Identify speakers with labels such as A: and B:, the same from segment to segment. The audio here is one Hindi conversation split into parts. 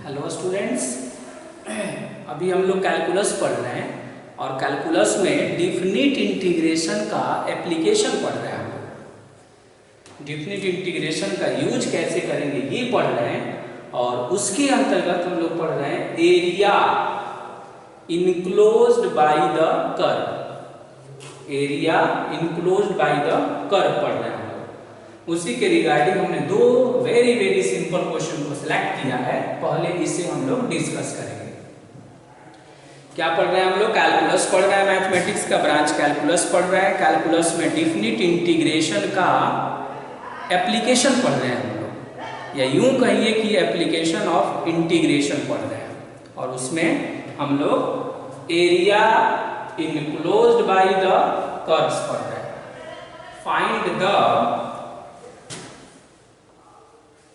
A: हेलो स्टूडेंट्स, अभी हम लोग कैलकुलस पढ़ रहे हैं और कैलकुलस में डिफिनिट इंटीग्रेशन का एप्लीकेशन पढ़ रहे हैं। हम लोग डिफिनिट इंटीग्रेशन का यूज कैसे करेंगे ये पढ़ रहे हैं और उसके अंतर्गत हम लोग पढ़ रहे हैं area enclosed bye the curve. Area enclosed bye the curve पढ़ रहे हैं। उसी के रिगार्डिंग हमने दो वेरी सिंपल क्वेश्चन को सिलेक्ट किया है। पहले इसे हम लोग डिस्कस करेंगे। क्या पढ़ रहे हैं हम लोग? कैलकुलस पढ़ रहे हैं, मैथमेटिक्स का ब्रांच कैलकुलस पढ़ रहे हैं। कैलकुलस में डिफिनिट इंटीग्रेशन का एप्लीकेशन पढ़ रहे हैं हम लोग, या यूं कहिए कि एप्लीकेशन ऑफ इंटीग्रेशन पढ़ रहे हैं। और उसमें हम लोग area enclosed by the curves पढ़ रहे हैं। Find the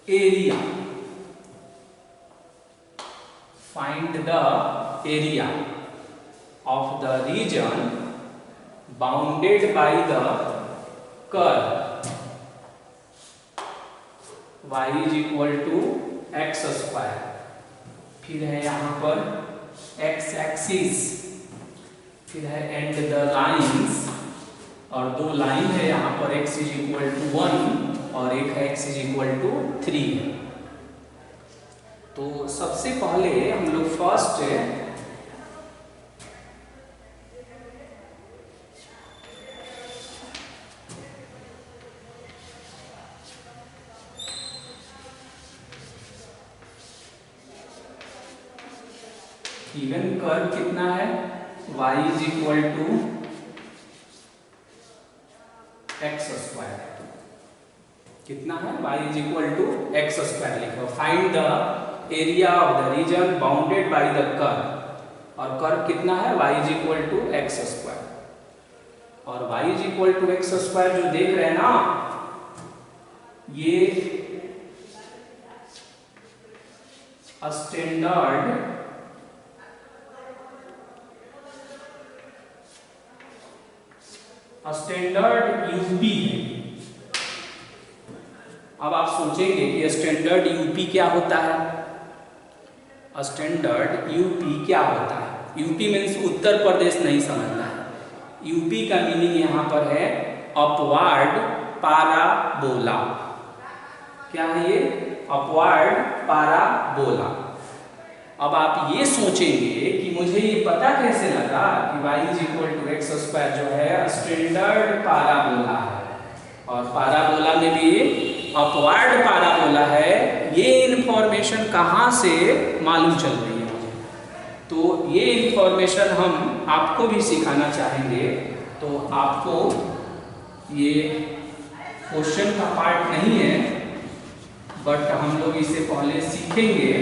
A: area, find the area of the region bounded by the curve y is equal to x square। फिर है यहाँ पर x एक्सिस, फिर है एंड द लाइंस, और दो लाइन है यहाँ पर x is equal to 1 और एक है x is equal to 3 है। तो सबसे पहले हम लोग फर्स्ट गिवन कर्व कितना है, y is equal to x square. कितना है? y is equal to x square लिखो। Find the area of the region bounded by the curve, और कर्व कितना है? y is equal to x square. और y is equal to x square जो देख रहे हैं ना, ये स्टैंडर्ड यूपी है। अब आप सोचेंगे कि स्टैंडर्ड यूपी क्या होता है? स्टैंडर्ड यूपी क्या होता है? यूपी मीन्स उत्तर प्रदेश नहीं समझना है। यूपी का मीनिंग यहाँ पर है अपवार्ड पाराबोला। क्या है ये? Upward parabola. अब आप ये सोचेंगे कि मुझे ये पता कैसे लगा कि y is equal to x square जो है स्टैंडर्ड पाराबोला है, और पाराबोला में भी अपवार्ड पाराबोला है। ये इन्फॉर्मेशन कहाँ से मालूम चल रही है मुझे? तो ये इन्फॉर्मेशन हम आपको भी सिखाना चाहेंगे। तो आपको ये क्वेश्चन का पार्ट नहीं है, बट हम लोग इसे पहले सीखेंगे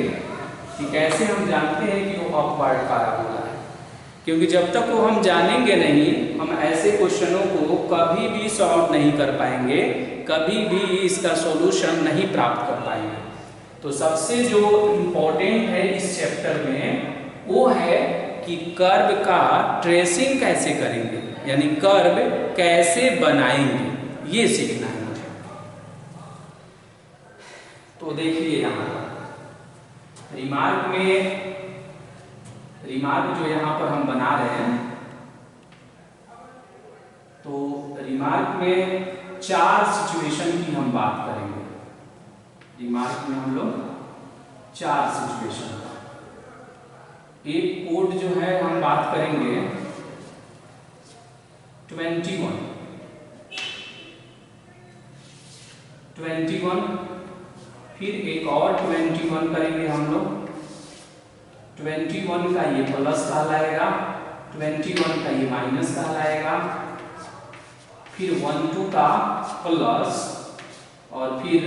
A: कि कैसे हम जानते हैं कि वो अपवार्ड पाराबोला है। क्योंकि जब तक वो हम जानेंगे नहीं, हम ऐसे क्वेश्चनों को कभी भी सॉल्व नहीं कर पाएंगे, कभी भी इसका सॉल्यूशन नहीं प्राप्त कर पाएंगे। तो सबसे जो इम्पोर्टेंट है इस चैप्टर में वो है कि कर्व का ट्रेसिंग कैसे करेंगे, यानी कर्व कैसे बनाएंगे, ये सीखना है मुझे। तो देखिए यहाँ पर रिमार्क जो यहाँ पर हम बना रहे हैं, तो रिमार्क में 4 सिचुएशन की हम बात करेंगे। रिमार्क में हम लोग 4 सिचुएशन का एक कोड जो है हम बात करेंगे 21, फिर एक और 21 करेंगे हम लोग। 21 का ये प्लस कहलाएगा, 21 का ये माइनस कहलाएगा, फिर 12 का प्लस, और फिर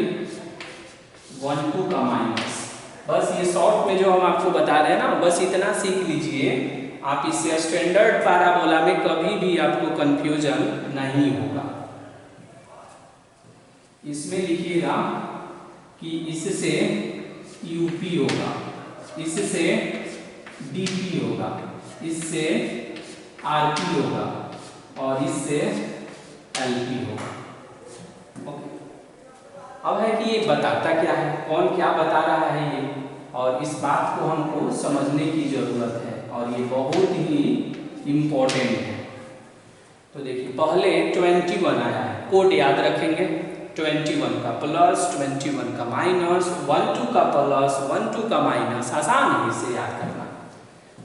A: 12 का माइनस। बस ये शॉर्ट में जो हम आपको बता रहे हैं ना, बस इतना सीख लीजिए। आप इससे स्टैंडर्ड पाराबोला में कभी भी आपको कंफ्यूजन नहीं होगा। इसमें लिखिएगा कि इससे यूपी होगा, इससे डीपी होगा, इससे आरपी होगा, और इससे एलपी होगा। ओके, अब है कि ये बताता क्या है, कौन क्या बता रहा है ये। और इस बात को हमको समझने की ज़रूरत है और ये बहुत ही इम्पोर्टेंट है। तो देखिए पहले 21 आया है, कोड याद रखेंगे। 21 का प्लस, 21 का माइनस, 12 का प्लस, 12 का माइनस, आसान है इसे याद करना।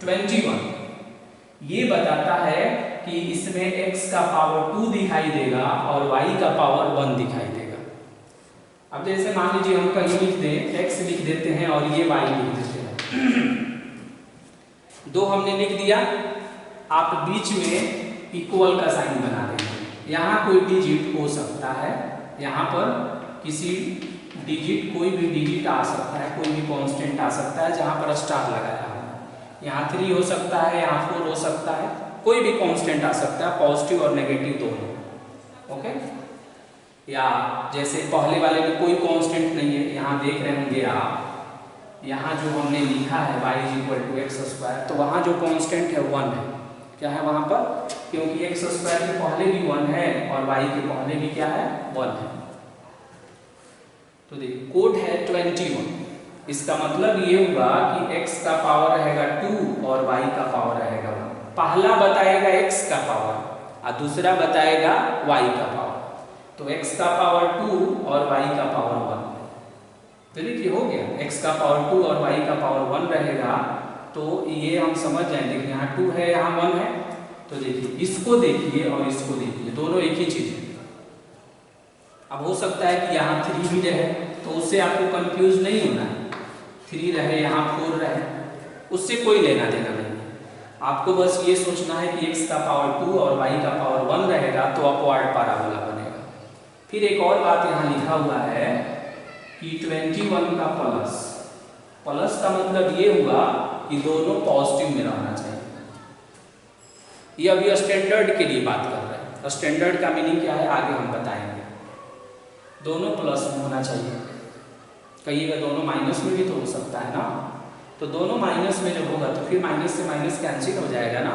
A: 21 ये बताता है कि इसमें x का पावर 2 दिखाई देगा और y का पावर 1 दिखाई देगा। अब जैसे मान लीजिए हम कहीं लिख दें, x लिख देते हैं और ये y लिख देते हैं। दो हमने लिख दिया, आप बीच में इक्वल का साइन बना देंगे। यहाँ कोई डिजिट हो सकता है, यहाँ पर किसी डिजिट, कोई भी डिजिट आ सकता है, कोई भी कांस्टेंट आ सकता है जहाँ पर स्टार लगाया हो। यहाँ 3 हो सकता है, यहाँ 4 हो सकता है, कोई भी कांस्टेंट आ सकता है, पॉजिटिव और नेगेटिव दोनों। ओके, या जैसे पहले वाले में कोई कांस्टेंट नहीं है, यहाँ देख रहे होंगे आप, यहाँ जो हमने लिखा है y = x², तो वहाँ जो कांस्टेंट है 1 है। क्या है वहाँ पर? क्योंकि x² के पहले भी 1 है और y के पहले भी क्या है? 1 है। तो देखिए कोड है 21, इसका मतलब ये हुआ कि x का पावर रहेगा 2 और y का पावर रहेगा 1। पहला बताएगा x का पावर और दूसरा बताएगा y का पावर। तो x का पावर 2 और y का पावर 1। तो देखिए हो गया, x का पावर 2 और y का पावर 1 रहेगा। तो ये हम समझ जाएं, देखिए यहाँ 2 है, यहाँ 1 है। तो देखिए इसको देखिए और इसको देखिए, दोनों एक ही चीज है। अब हो सकता है कि यहाँ 3 भी रहे, तो उससे आपको कंफ्यूज नहीं होना है। 3 रहे, यहाँ 4 रहे, उससे कोई लेना देना नहीं है। आपको बस ये सोचना है कि x का पावर 2 और y का पावर 1 रहेगा तो अपवर्ड पैराबोला बनेगा। फिर एक और बात यहाँ लिखा हुआ है कि 21 का प्लस, प्लस का मतलब ये हुआ कि दोनों पॉजिटिव में रहना चाहिए। ये अभी स्टैंडर्ड के लिए बात कर रहे हैं। स्टैंडर्ड का मीनिंग क्या है आगे हम बताएंगे। दोनों प्लस में होना चाहिए। कहिएगा दोनों माइनस में भी तो हो सकता है ना, तो दोनों माइनस में जब होगा तो फिर माइनस से माइनस कैंसिल हो जाएगा ना,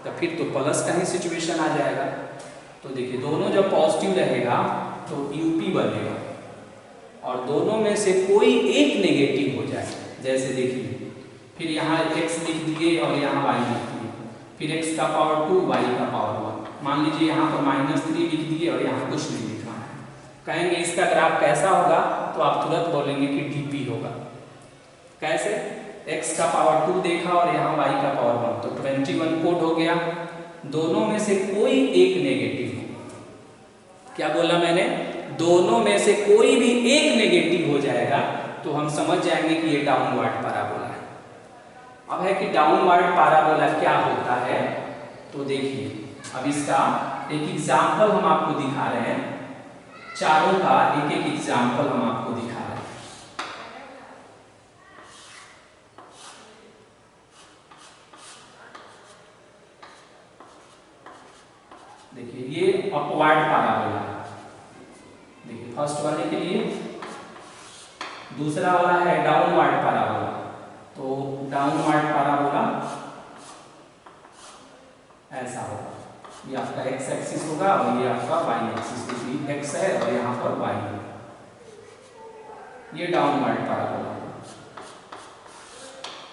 A: तो फिर तो प्लस का ही सिचुएशन आ जाएगा। तो देखिए दोनों जब पॉजिटिव रहेगा तो यूपी बनेगा और दोनों में से कोई एक नेगेटिव हो जाए। जैसे देखिए फिर यहाँ x लिख दिए और यहाँ y लिख दिए, फिर x का पावर 2 y का पावर 1। मान लीजिए यहाँ पर -3 लिख दिए और यहाँ कुछ नहीं लिखा है। कहेंगे इसका ग्राफ कैसा होगा, तो आप तुरंत बोलेंगे कि डीपी होगा। कैसे? x का पावर 2 देखा और यहाँ y का पावर 1, तो 21 कोड हो गया। दोनों में से कोई एक नेगेटिव हो। क्या बोला मैंने? दोनों में से कोई भी एक नेगेटिव हो जाएगा तो हम समझ जाएंगे कि ये डाउनवर्ड पैराबोला है। अब है कि डाउनवर्ड पैराबोला क्या होता है, तो देखिए अब इसका एक एग्जाम्पल हम आपको दिखा रहे हैं। चारों का एक एक एग्जाम्पल हम आपको दिखा रहे हैं। देखिए ये अपवर्ड पैराबोला है। देखिए फर्स्ट वाले के लिए, दूसरा वाला है डाउनवर्ड पैराबोला। तो डाउनवर्ड पैराबोला ऐसा होगा, ये आपका x एक्सिस होगा और ये आपका y एक्सिस, क्योंकि x है और यहाँ पर y है। ये डाउनवर्ड पैराबोला।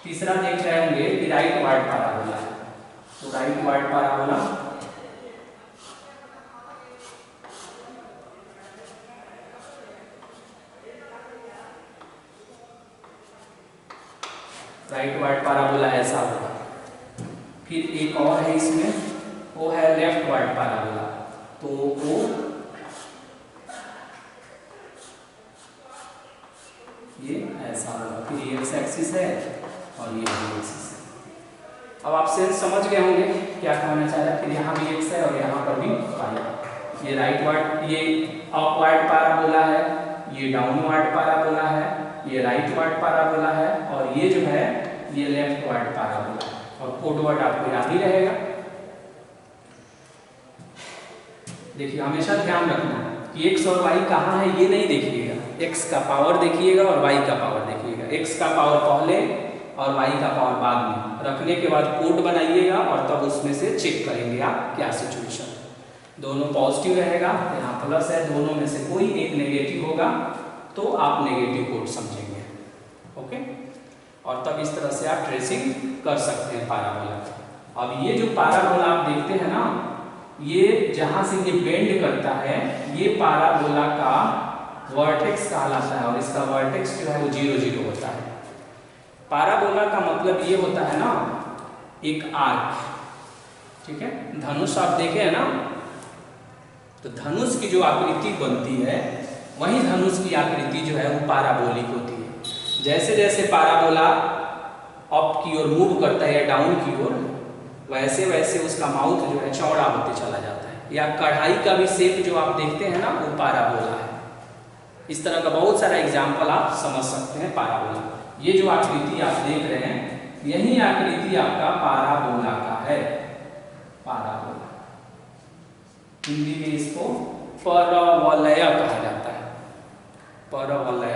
A: तीसरा देख रहे होंगे कि राइटवर्ड पैराबोला है। तो राइटवर्ड पैराबोला राइटवर्ड पैराबोला ऐसा होगा। फिर एक और है इसमें, वो है लेफ्टवर्ड पैराबोला। तो वो ये ऐसा होगा। फिर ये एक्स एक्सिस है और ये वाई एक्सिस है। अब आप सेंस समझ गए होंगे क्या कहना चाह रहा है। फिर यहाँ भी एक्स है और यहाँ पर भी वाई। ये राइटवर्ड, ये अपवर्ड पैराबोला है, ये डाउनवर्ड पैराबोला है, ये राइटवर्ड पैराबोला है और ये जो है ये लेफ्टवर्ड पैराबोला है। और कोड वर्ड आपको याद ही रहेगा। देखिए हमेशा ध्यान रखना कि x और y कहाँ है ये नहीं देखिएगा, x का पावर देखिएगा और y का पावर देखिएगा। x का पावर पहले और y का पावर बाद में रखने के बाद कोड बनाइएगा और तब उसमें से चेक करेंगे आप क्या सिचुएशन है। दोनों पॉजिटिव रहेगा, यहाँ प्लस है, दोनों में से कोई एक नेगेटिव होगा तो आप नेगेटिव कोड समझेंगे। ओके, और तब इस तरह से आप ट्रेसिंग कर सकते हैं पाराबोला। अब ये जो पाराबोला आप देखते हैं ना, ये जहाँ से ये बेंड करता है, ये पाराबोला का वर्टेक्स कहलाता है और इसका वर्टेक्स जो है वो 0 0 होता है। पाराबोला का मतलब ये होता है ना एक आर्क, ठीक है। धनुष आप देखे हैं ना, तो धनुष की जो आकृति बनती है वही धनुष की आकृति जो है वो पाराबोलिक होती है। जैसे जैसे पाराबोला अप की ओर मूव करता है या डाउन की ओर, वैसे वैसे उसका माउथ जो है चौड़ा होते चला जाता है। या कढ़ाई का भी शेप जो आप देखते हैं ना, वो पाराबोला है। इस तरह का बहुत सारा एग्जाम्पल आप समझ सकते हैं पाराबोला। ये जो आकृति आप देख रहे हैं, यही आकृति आपका पाराबोला का है। पाराबोला हिंदी में इसको परवलय कहा जाता है, परवलय,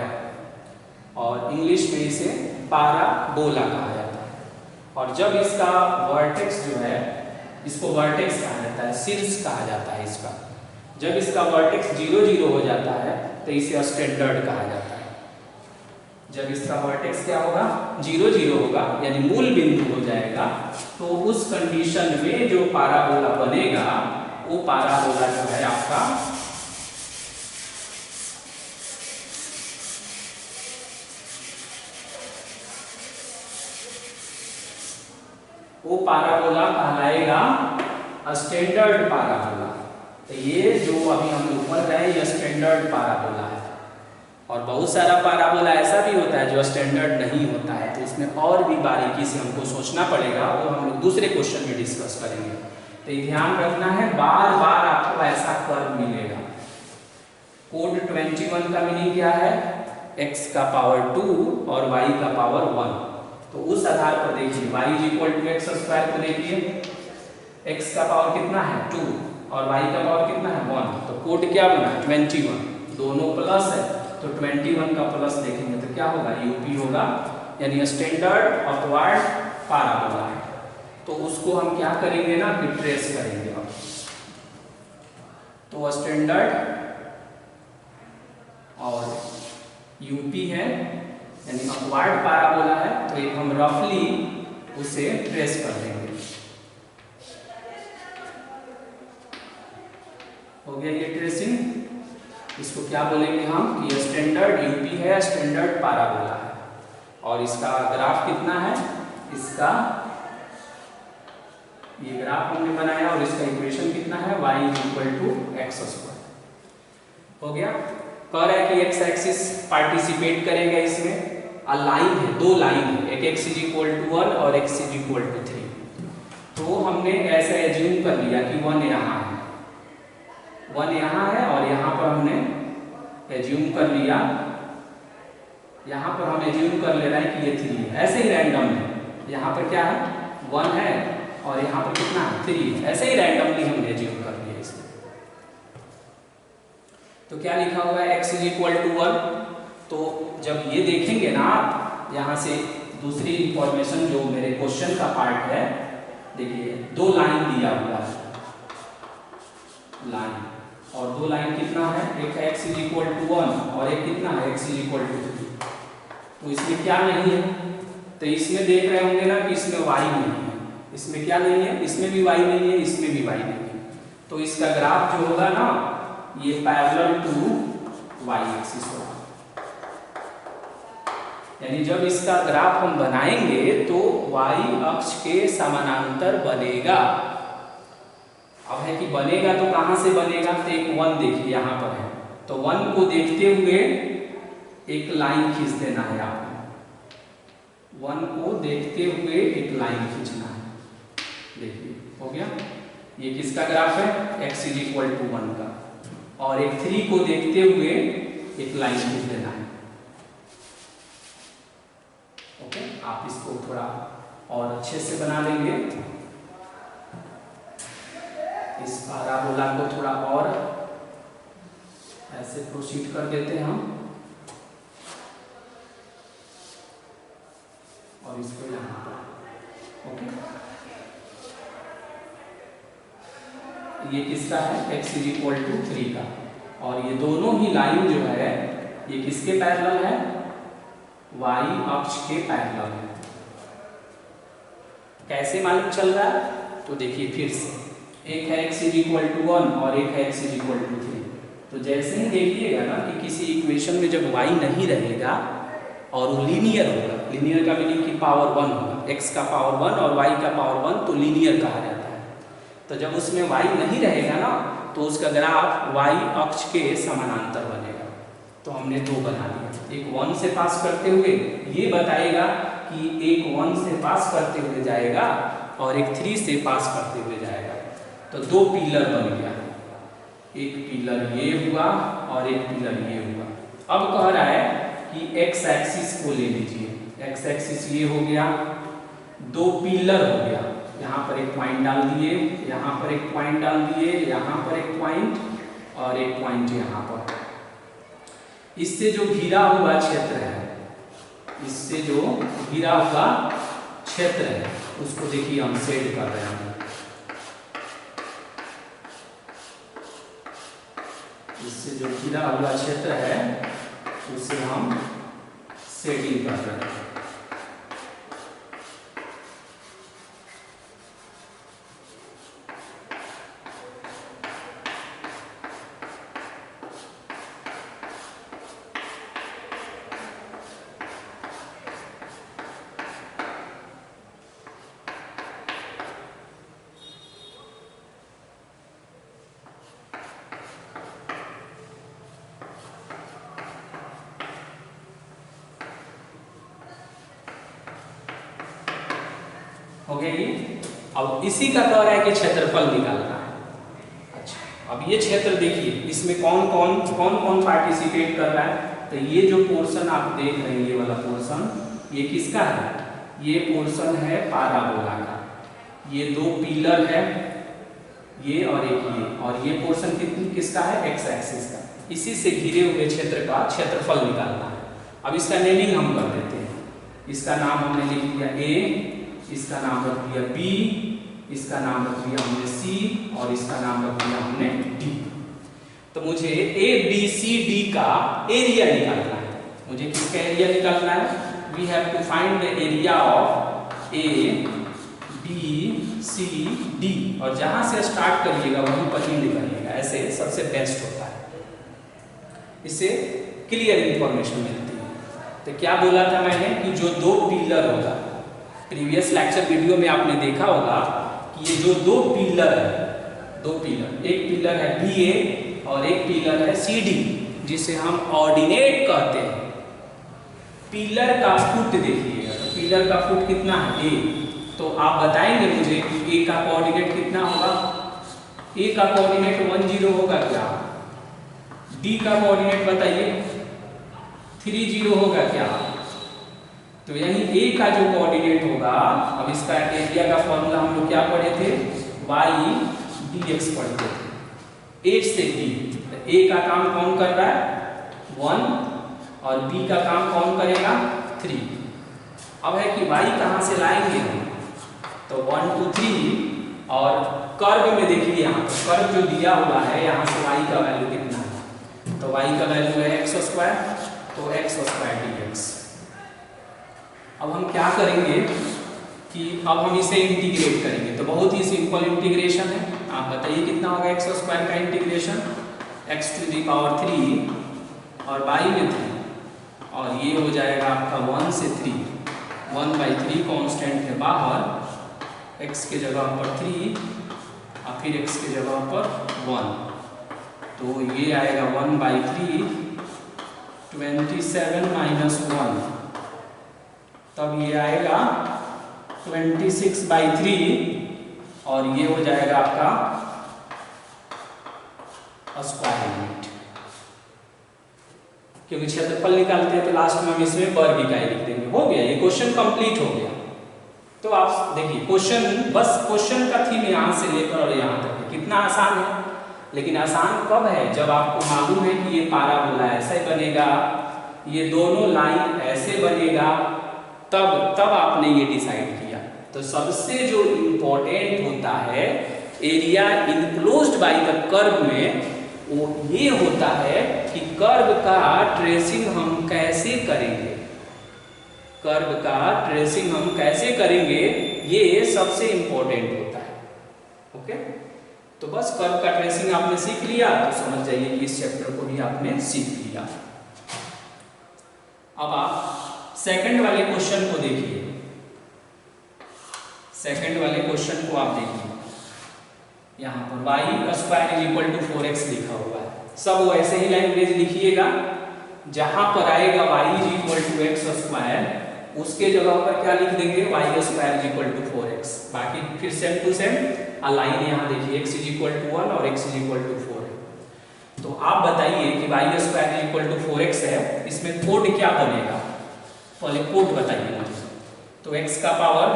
A: और इंग्लिश में इसे पाराबोला कहा जाता है। और जब इसका वर्टेक्स जो है, इसको वर्टेक्स कहा जाता है, शीर्ष कहा जाता है इसका। जब इसका वर्टेक्स 0 0 हो जाता है तो इसे स्टैंडर्ड कहा जाता है। जब इसका वर्टेक्स क्या होगा, 0 0 होगा, यानी मूल बिंदु हो जाएगा, तो उस कंडीशन में जो पाराबोला बनेगा वो पाराबोला जो है आपका वो पाराबोला कहलाएगा स्टैंडर्ड पाराबोला। तो ये जो अभी हम लोग पढ़ रहे हैं ये स्टैंडर्ड पाराबोला है। और बहुत सारा पाराबोला ऐसा भी होता है जो स्टैंडर्ड नहीं होता है, तो इसमें और भी बारीकी से हमको सोचना पड़ेगा, वो हम लोग दूसरे क्वेश्चन में डिस्कस करेंगे। तो ये ध्यान रखना है, बार बार आपको ऐसा कर्व मिलेगा। कोड 21 का मीनिंग क्या है, x का पावर 2 और y का पावर 1। तो उस आधार पर देखिए y = x² को देखिए, x का पावर कितना है 2 और y का पावर कितना है 1, तो कोड क्या बना 21, दोनों प्लस है, तो 21 का प्लस देखेंगे तो क्या होगा, यूपी होगा, यानी स्टैंडर्ड अपवर्ड पाराबोला है। तो उसको हम क्या करेंगे ना कि ट्रेस करेंगे। अब तो स्टैंडर्ड और यूपी है, यानी अपवर्ड पाराबोला है, तो एक हम रफली उसे ट्रेस कर देंगे। हो गया ये ट्रेसिंग। इसको क्या बोलेंगे हम कि स्टैंडर्ड यूपी है, स्टैंडर्ड पाराबोला है। और इसका ग्राफ कितना है, इसका ये ग्राफ हमने बनाया और इसका इक्वेशन कितना है, y = x²। हो गया। कह रहा है कि x एक्सिस पार्टिसिपेट करेगा इसमें, लाइन है, दो लाइन है, एक x = 1 और x = 3। तो हमने ऐसा एज्यूम कर लिया कि 1 यहाँ है, 1 यहाँ है, और यहाँ पर हमने एज्यूम कर लिया, यहाँ पर हम एज्यूम कर ले रहे हैं कि ये 3 है। ऐसे ही रैंडम है, यहाँ पर क्या है 1 है और यहाँ पर कितना है 3, ऐसे ही रैंडमली हमने एज्यूम कर लिया इसमें। तो क्या लिखा होगा x = 1। तो जब ये देखेंगे ना आप, यहाँ से दूसरी इंफॉर्मेशन जो मेरे क्वेश्चन का पार्ट है, देखिए 2 लाइन दिया हुआ है, लाइन, और 2 लाइन कितना है, एक है x = 1 और एक कितना है x = 3। तो इसमें क्या नहीं है, तो इसमें देख रहे होंगे ना कि इसमें y नहीं है, इसमें क्या नहीं है, इसमें भी y नहीं है, इसमें भी y नहीं है। तो इसका ग्राफ जो होगा ना, ये पैरेलल टू y एक्सिस होगा, यानी जब इसका ग्राफ हम बनाएंगे तो y अक्ष के समानांतर बनेगा। अब है कि बनेगा तो कहां से बनेगा, तो एक 1 देखिए यहाँ पर है, तो 1 को देखते हुए एक लाइन खींच देना है आपको, 1 को देखते हुए एक लाइन खींचना है। देखिए हो गया, ये किसका ग्राफ है, x = 1 का, और एक 3 को देखते हुए एक लाइन खींच देना है। ओके, आप इसको थोड़ा और अच्छे से बना लेंगे, इस पाराबोला को थोड़ा और ऐसे प्रोसीड कर देते हैं हम, और इसको यहाँ पर। ओके, ये किसका है, x = 3 का, और ये दोनों ही लाइन जो है ये किसके पैरेलल है, वाई अक्ष के पैरेलल है। कैसे मालूम चल रहा है? तो देखिए फिर से, एक है x इज इक्वल टू 1 और एक है x इज इक्वल टू 3। तो जैसे ही देखिएगा ना कि किसी इक्वेशन में जब y नहीं रहेगा और वो लीनियर होगा, लीनियर का मीनिंग कि पावर 1 होगा, x का पावर 1 और y का पावर 1, तो लीनियर कहा जाता है। तो जब उसमें y नहीं रहेगा ना तो उसका ग्राफ y अक्ष के समानांतर बनेगा। तो हमने दो बना दिया, एक 1 से पास करते हुए ये बताएगा कि एक 1 से पास करते हुए जाएगा और एक 3 से पास करते हुए जाएगा। तो दो पिलर बन गया, एक पिलर ये हुआ और एक पिलर ये हुआ। अब कह रहा है कि x एक्सिस को ले लीजिए, x एक्सिस ये हो गया, दो पिलर हो गया, यहाँ पर एक पॉइंट डाल दिए, यहाँ पर एक पॉइंट डाल दिए, यहाँ पर एक पॉइंट और एक पॉइंट यहाँ पर। इससे जो घिरा हुआ क्षेत्र है, इससे जो घिरा हुआ क्षेत्र है उसको देखिए हम शेड कर रहे हैं। इससे जो घिरा हुआ क्षेत्र है उसे हम शेडिंग कर रहे हैं। हो गया ये। अब इसी का कह रहा है कि क्षेत्रफल निकालना है। अच्छा, अब ये क्षेत्र देखिए, इसमें कौन कौन पार्टिसिपेट कर रहा है। तो ये जो पोर्शन आप देख रहे हैं, ये वाला पोर्शन, ये किसका है? ये पोर्शन है पाराबोला का। ये दो पिलर है, ये और एक ये, और ये पोर्शन किसका है? एक्स एक्सिस का। इसी से घिरे हुए क्षेत्र का क्षेत्रफल निकालना है। अब इसका नेमिंग हम कर देते हैं। इसका नाम हमने लिख दिया ए, इसका नाम रख दिया बी, इसका नाम रख दिया हमने सी और इसका नाम रख दिया हमने डी। तो मुझे ए बी सी डी का एरिया निकालना है। मुझे किसका एरिया निकालना है? We have to find the area of A B C D, और जहां से स्टार्ट करिएगा वहीं पर ही करिएगा, ऐसे सबसे बेस्ट होता है। इससे क्लियर इंफॉर्मेशन मिलती है। तो क्या बोला था मैंने कि जो दो पिलर होगा, प्रीवियस लेक्चर वीडियो में आपने देखा होगा कि ये जो दो पिलर है, दो पिलर, एक पिलर है बी ए और एक पिलर है सी डी, जिसे हम ऑर्डिनेट कहते हैं। पिलर का फुट देखिएगा, तो पिलर का फुट कितना है? ए। तो आप बताएंगे मुझे कि ए का कोऑर्डिनेट कितना होगा? ए का कोऑर्डिनेट 10 होगा क्या? डी का कोऑर्डिनेट बताइए, 30 होगा क्या? तो यही ए का जो कोऑर्डिनेट होगा, अब इसका एरिया का फॉर्मूला हम लोग क्या पढ़े थे? वाई डी एक्स पढ़ते थे। ए से बी, ए का काम कौन कर रहा है? 1, और बी का काम कौन करेगा? 3। अब है कि वाई कहाँ से लाएंगे हम? तो 1 2 3, और कर्व में देखिए, यहाँ कर्व जो दिया हुआ है, यहाँ से वाई का वैल्यू कितना है? तो वाई का वैल्यू है x², तो x² dx। अब हम क्या करेंगे कि अब हम इसे इंटीग्रेट करेंगे। तो बहुत ही सिंपल इंटीग्रेशन है। आप बताइए कितना होगा x² का इंटीग्रेशन? x⁻³ और y में 3, और ये हो जाएगा आपका 1 से 3, 1/3 कांस्टेंट है बाहर, x के जगह पर 3 और फिर x के जगह पर 1, तो ये आएगा 1/3, 27 - 1, तब ये आएगा 26/3, और ये हो जाएगा आपका स्क्वायर यूनिट। क्योंकि क्षेत्रफल निकालते हैं तो लास्ट में हम इसमें वर्ग इकाई लिख देंगे। हो गया, ये क्वेश्चन कंप्लीट हो गया। तो आप देखिए क्वेश्चन, बस क्वेश्चन का थीम यहाँ से लेकर और यहाँ तक है। कितना आसान है, लेकिन आसान कब है? जब आपको मालूम है कि ये पाराबोला ऐसे बनेगा, ये दोनों लाइन ऐसे बनेगा, तब आपने ये डिसाइड किया। तो सबसे जो इम्पोर्टेंट होता है area enclosed bye the curve में, वो ये होता है कि कर्व का ट्रेसिंग हम कैसे करेंगे। कर्व का ट्रेसिंग हम कैसे करेंगे ये सबसे इंपॉर्टेंट होता है। ओके, तो बस कर्व का ट्रेसिंग आपने सीख लिया तो समझ जाइए कि इस चैप्टर को भी आपने सीख लिया। अब आप सेकंड वाले क्वेश्चन को देखिए। सेकंड वाले क्वेश्चन को आप देखिए, यहाँ पर y square is equal to 4x लिखा हुआ है। सब वैसे ही लैंग्वेज लिखिएगा, जहां पर आएगा y is equal to x square उसके जगह पर क्या लिख देंगे y square is equal to 4x। बाकी फिर सेम टू सेम अलाइन यहाँ देखिए x इज इक्वल टू 1 और x इज इक्वल टू 4 है। तो आप बताइए कि y square is equal to 4x है, इसमें कोड क्या बनेगा, पहले कोड बताइए मुझे। तो x का पावर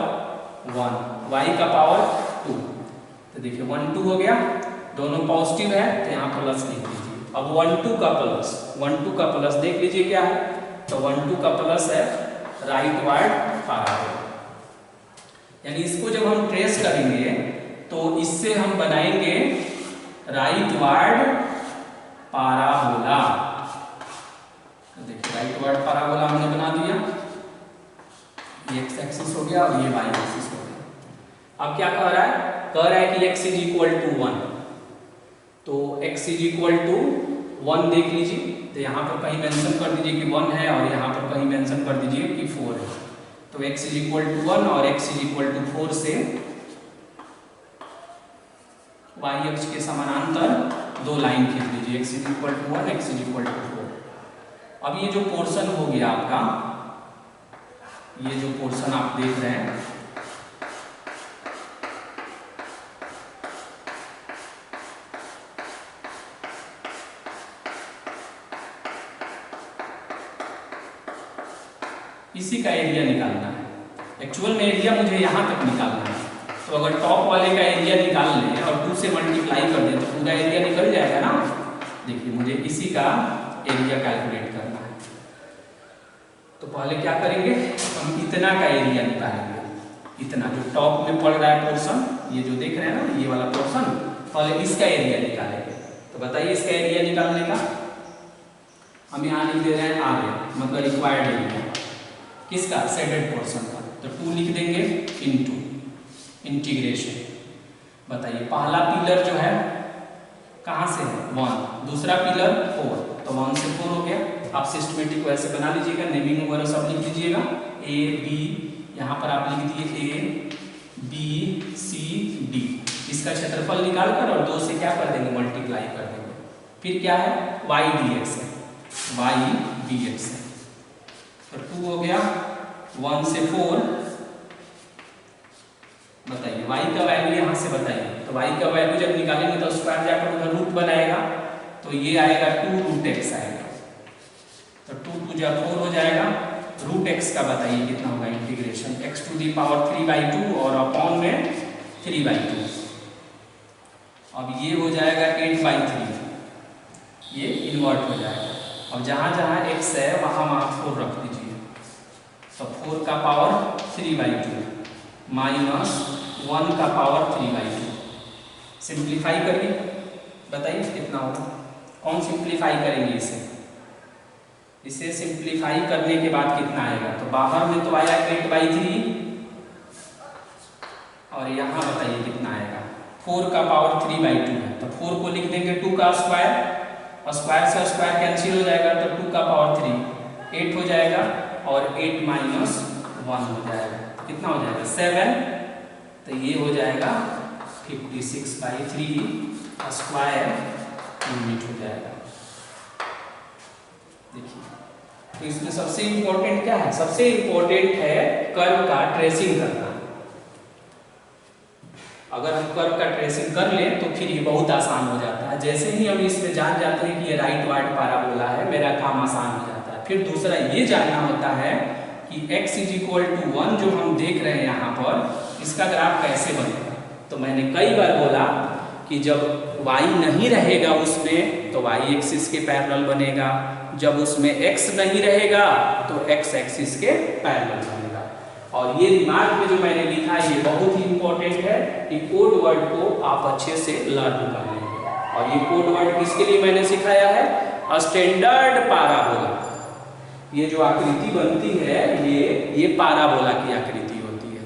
A: 1, y का पावर 2, तो देखिए 1 2 हो गया, दोनों पॉजिटिव है तो यहाँ प्लस लिख लीजिए। अब 1 2 का प्लस, 1 2 का प्लस देख लीजिए क्या है, तो 1 2 का प्लस है राइट वार्ड पैराबोला। यानी इसको जब हम ट्रेस करेंगे तो इससे हम बनाएंगे राइट वार्ड पैराबोला। तो देखिए राइट वार्ड पैराबोला हमने बना दिया, ये एक्स एक्सिस हो गया और ये वाई एक्सिस हो गया। अब क्या कह रहा है, कह रहा है कि x इज इक्वल टू 1, तो x इज इक्वल टू 1 देख लीजिए, तो यहाँ पर कहीं मेंशन कर दीजिए कि 1 है और यहाँ पर कहीं मेंशन कर दीजिए कि 4 है। तो x इज इक्वल टू 1 और x इज इक्वल टू 4 से y अक्ष के समानांतर दो लाइन खींच लीजिए, x is equal to 1, x is equal to 4। अब ये जो पोर्शन हो गया आपका, ये जो पोर्शन आप देख रहे हैं, इसी का एरिया निकालना है। एक्चुअल में एरिया मुझे यहाँ तक निकालना है, तो अगर टॉप वाले का एरिया निकाल लें और 2 से मल्टीप्लाई कर दें तो पूरा एरिया निकल जाएगा ना। देखिए मुझे इसी का एरिया कैलकुलेट करना है, तो पहले क्या करेंगे, हम इतना का एरिया निकालेंगे। इतना जो टॉप में पड़ रहा है पोर्शन, ये जो देख रहे हैं ना ये वाला पोर्शन, पहले इसका एरिया निकालेंगे। तो बताइए इसका एरिया निकालने का, हम यहाँ लिख दे रहे हैं आगे, मतलब रिक्वायर्ड एरिया किसका, शेडेड पोर्शन का। तो 2 लिख देंगे इनटू इंटीग्रेशन। बताइए पहला पिलर जो है कहाँ से है, 1, दूसरा पिलर 4, तो 1 से 4 हो गया। आप सिस्टमेटिक वैसे बना लीजिएगा, नेमिंग वगैरह सब लिख लीजिएगा, A B, यहाँ पर आप लिख दिए A B C D। इसका क्षेत्रफल निकाल कर और 2 से क्या कर देंगे, मल्टीप्लाई कर देंगे। फिर क्या है, y dx है, y dx है। तो 2 हो गया, 1 से 4। बताइए y का वैल्यू यहाँ से बताइए, तो y का वैल्यू जब निकालेंगे तो स्क्वायर जाकर उधर रूट बनाएगा, तो ये आएगा 2 रूट x आएगा। तो 2 2 जा 4 हो जाएगा, रूट x का बताइए कितना होगा, integration x to the power 3/2 और अपॉन में 3/2। अब ये हो जाएगा 8/3, ये इन्वर्ट हो जाएगा। अब जहाँ जहाँ x है वहाँ वहाँ 4 रख दीजिए, तो 4 का पावर 3/2 माइनस 1 का पावर 3/2। सिंप्लीफाई करिए, बताइए कितना होगा। कौन सिंप्लीफाई करेंगे इसे, इसे सिंप्लीफाई करने के बाद कितना आएगा, तो बाहर में तो आया 8/3 और यहाँ बताइए कितना आएगा, 4 का पावर 3/2 है, तो 4 को लिख देंगे 2 का स्क्वायर, और स्क्वायर से स्क्वायर कैंसिल हो जाएगा, तो 2 का पावर 3 8 हो जाएगा, और 8 माइनस 1 हो जाएगा, कितना हो जाएगा 7। तो ये हो जाएगा 56/3 स्क्वायर यूनिट हो जाएगा। देखिए तो इसमें सबसे इंपॉर्टेंट क्या है, सबसे इंपॉर्टेंट है कर्व का ट्रेसिंग करना। अगर हम कर्व का ट्रेसिंग कर लें तो फिर ये बहुत आसान हो जाता है। जैसे ही हम इसमें जान जाते हैं कि ये राइट वार्ड पैराबोला है, मेरा काम आसान हो जाता है। फिर दूसरा ये जानना होता है कि x इज इक्वल टू 1 जो हम देख रहे हैं यहाँ पर, इसका ग्राफ कैसे बनेगा। तो मैंने कई बार बोला कि जब y नहीं रहेगा उसमें तो y एक्सिस के पैरेलल बनेगा, जब उसमें x नहीं रहेगा तो x एक्सिस के पैरेलल बनेगा। और ये दिमाग में जो मैंने लिखा है ये बहुत ही इंपॉर्टेंट है कि कोड वर्ड को आप अच्छे से लर्न कर लेंगे। और ये कोड वर्ड किसके लिए मैंने सिखाया है, स्टैंडर्ड पैराबोला। ये जो आकृति बनती है ये पाराबोला की आकृति होती है।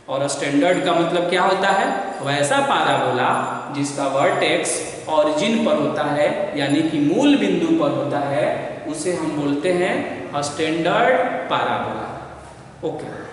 A: और स्टैंडर्ड का मतलब क्या होता है? वैसा पाराबोला जिसका वर्टेक्स ऑरिजिन पर होता है, यानी कि मूल बिंदु पर होता है, उसे हम बोलते हैं स्टैंडर्ड पाराबोला। ओके।